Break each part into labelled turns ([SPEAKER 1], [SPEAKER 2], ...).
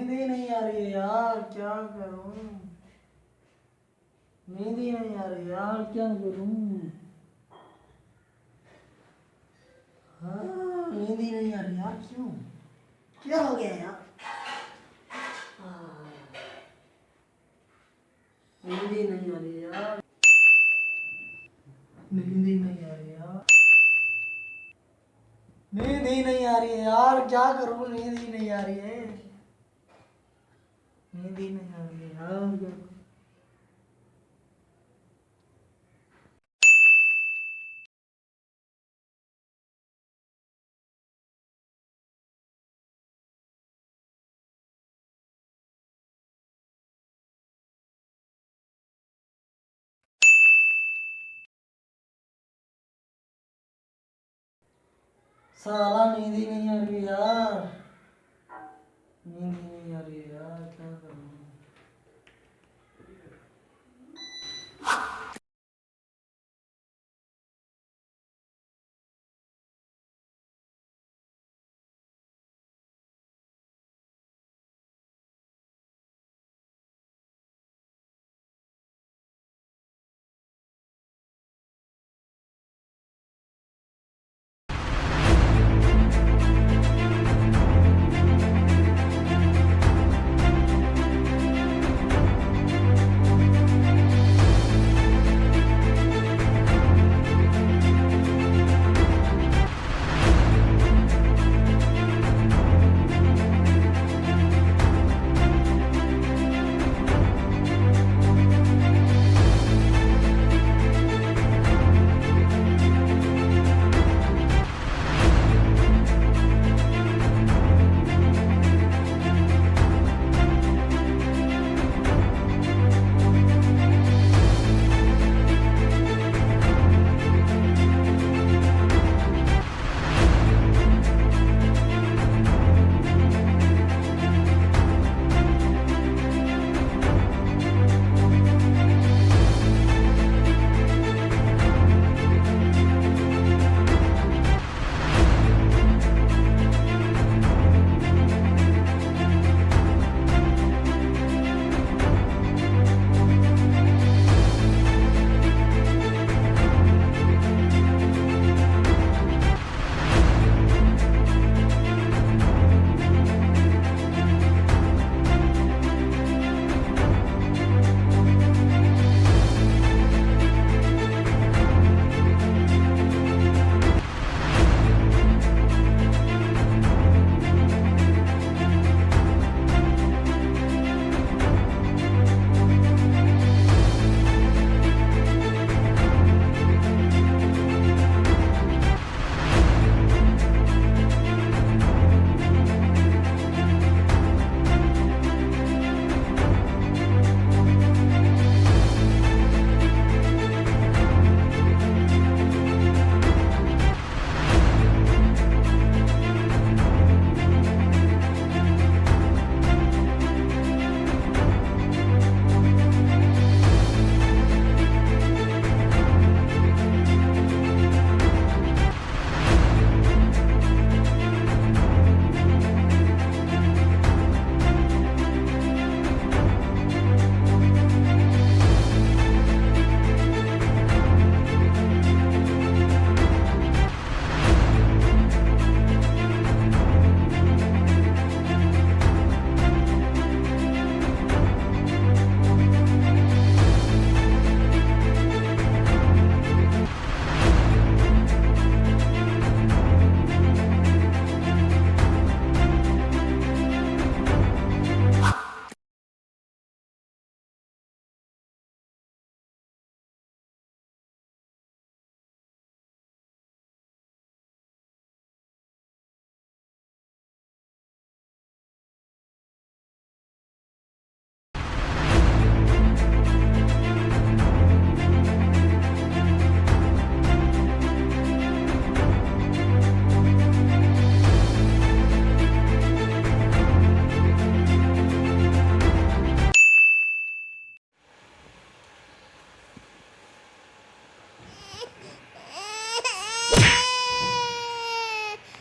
[SPEAKER 1] नींद ही नहीं आ रही है यार, क्या करूं। नींद ही नहीं आ रही यार, क्या करूं। हाँ, नींद ही नहीं आ रही यार, क्यों, क्या हो गया यार। नींद ही नहीं आ रही यार, नींद ही नहीं आ रही यार, नींद ही नहीं आ रही है यार, क्या करूं, नींद ही नहीं आ रही है, नींद ही नहीं आ रही है यार, क्या करूं? साला नींद ही नहीं आ रही यार, नींद ही नहीं आ रही यार, क्या करूं।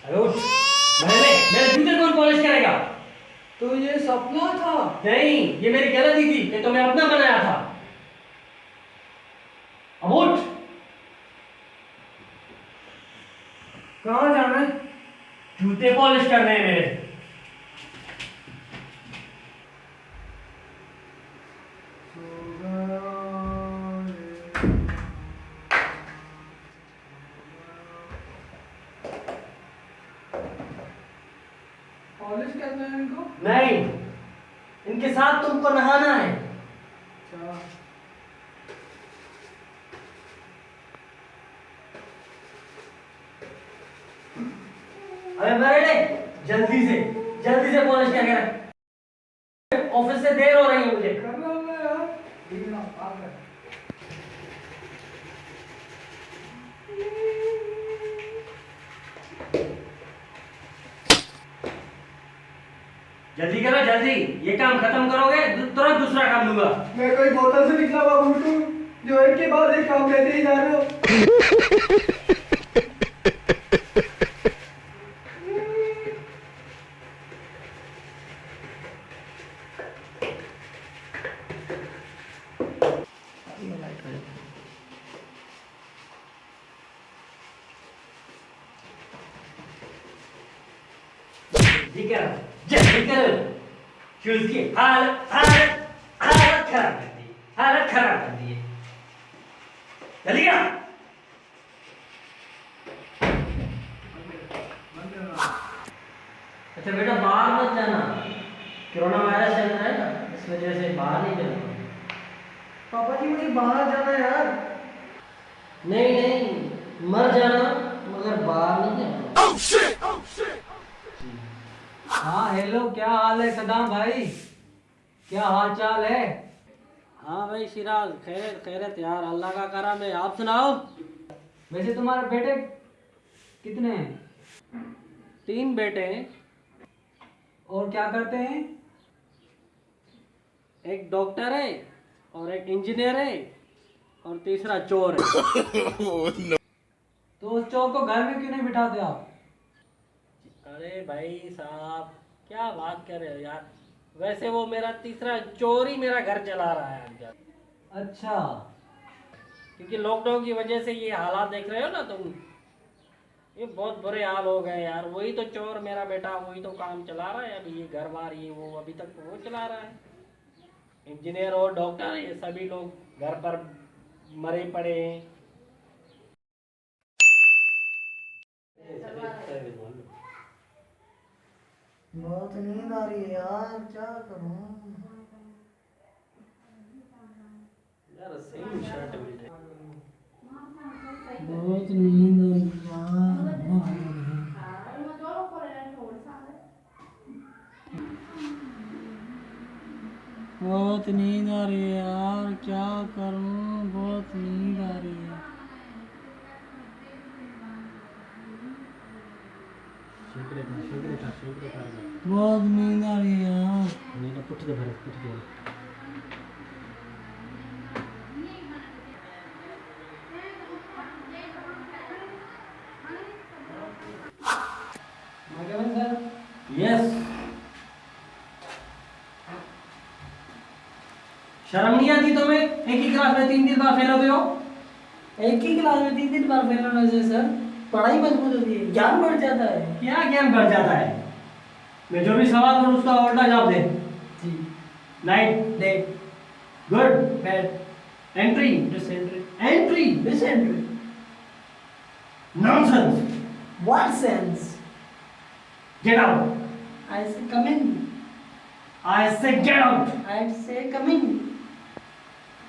[SPEAKER 2] अरे उठ, मेरे जूते कौन पॉलिश करेगा?
[SPEAKER 1] तो ये
[SPEAKER 2] सपना था।
[SPEAKER 3] नहीं, ये मेरी गलती थी कि तुम्हें अपना बनाया था। अब उठ।
[SPEAKER 2] कहाँ जाना है?
[SPEAKER 3] जूते पॉलिश करने हैं मेरे।
[SPEAKER 2] पॉलिश करना है इनको?
[SPEAKER 3] नहीं, इनके साथ तुमको नहाना है।
[SPEAKER 2] अच्छा।
[SPEAKER 3] अबे बरेड़े, जल्दी से पॉलिश करके रख। ऑफिस से देर हो रही है मुझे।
[SPEAKER 2] करना होगा यार। ठीक है, आप कर।
[SPEAKER 3] जल्दी करो, जल्दी। ये काम खत्म करोगे तुरंत दूसरा काम दूंगा।
[SPEAKER 2] मैं कोई बोतल से निकला हुआ बूटू जो एक के बाद एक काम लेते ही जा रहे हो।
[SPEAKER 3] जल्दी करो। शूज की हालत खराब कर दी। जल्दी करो। अच्छा बेटा, बाहर मत जाना। कोरोना वायरस चल रहा है ना, इस वजह से बाहर नहीं जाना।
[SPEAKER 2] पापा जी मुझे बाहर जाना है यार।
[SPEAKER 3] नहीं, मर जाना मगर बाहर नहीं जाना।
[SPEAKER 1] हाँ हेलो, क्या हाल है सदाम भाई? क्या हाल चाल है?
[SPEAKER 3] हाँ भाई सिराज, खैरत यार, अल्लाह का करम है। आप सुनाओ।
[SPEAKER 1] वैसे तुम्हारे बेटे कितने हैं?
[SPEAKER 3] 3 बेटे हैं।
[SPEAKER 1] और क्या करते हैं?
[SPEAKER 3] एक डॉक्टर है, और एक इंजीनियर है, और तीसरा चोर है।
[SPEAKER 1] तो उस चोर को घर में क्यों नहीं बिठाते आप?
[SPEAKER 3] अरे भाई साहब, क्या बात कर रहे हो यार। वैसे वो मेरा तीसरा चोर ही मेरा घर चला रहा है यार।
[SPEAKER 1] अच्छा।
[SPEAKER 3] क्योंकि लॉकडाउन की वजह से ये हालात देख रहे हो ना तुम, ये बहुत बुरे हाल हो गए यार। वही तो चोर मेरा बेटा, वही तो काम चला रहा है। अभी ये घर बार ये वो अभी तक वो चला रहा है। इंजीनियर और डॉक्टर ये सभी लोग घर पर मरे पड़े हैं।
[SPEAKER 1] बहुत नींद आ रही है यार, क्या करूं?
[SPEAKER 3] यार सेम शर्ट मिल रहा
[SPEAKER 1] बहुत नींद आ रही है यार। बहुत नींद आ रही है यार, क्या करूं? बहुत नींद आ रही है। बहुत नींद आ रही है यार।
[SPEAKER 3] यस। शर्म नहीं आती तुम्हें? एक ही क्लास में 3 बार फेल होते हो।
[SPEAKER 1] एक ही क्लास में 3 बार फेल होने से सर पढ़ाई मजबूत होती है, ज्ञान बढ़ जाता है।
[SPEAKER 3] क्या ज्ञान बढ़ जाता है? मैं जो भी सवाल करूं उसका उल्टा जवाब दे।
[SPEAKER 1] जी।
[SPEAKER 3] Night,
[SPEAKER 1] day,
[SPEAKER 3] good,
[SPEAKER 1] bad,
[SPEAKER 3] entry,
[SPEAKER 1] dysentery,
[SPEAKER 3] entry,
[SPEAKER 1] dysentery.
[SPEAKER 3] Nonsense,
[SPEAKER 1] What sense?
[SPEAKER 3] Get out.
[SPEAKER 1] I say come in.
[SPEAKER 3] I say get out.
[SPEAKER 1] I say come in.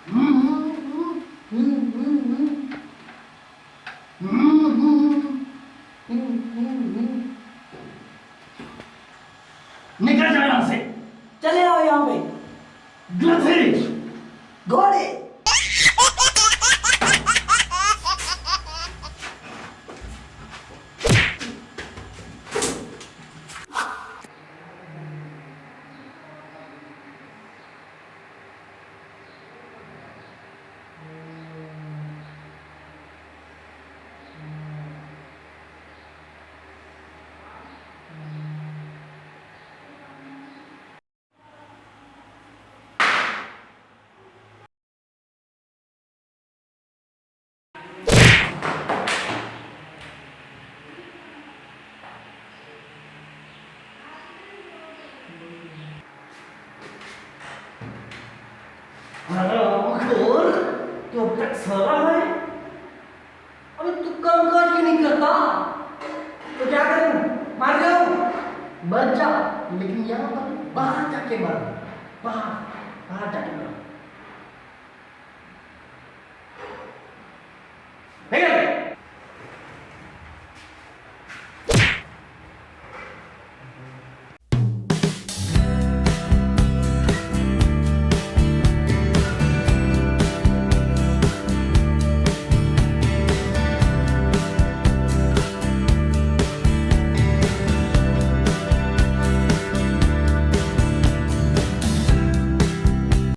[SPEAKER 1] Hmm,
[SPEAKER 3] निकल जाओ यहां से।
[SPEAKER 1] चले आओ यहाँ पे।
[SPEAKER 3] गधे।
[SPEAKER 1] घोड़े।
[SPEAKER 4] लेकिन यहाँ पर बाहर जाके मर, बाहर बाहर जाके मर।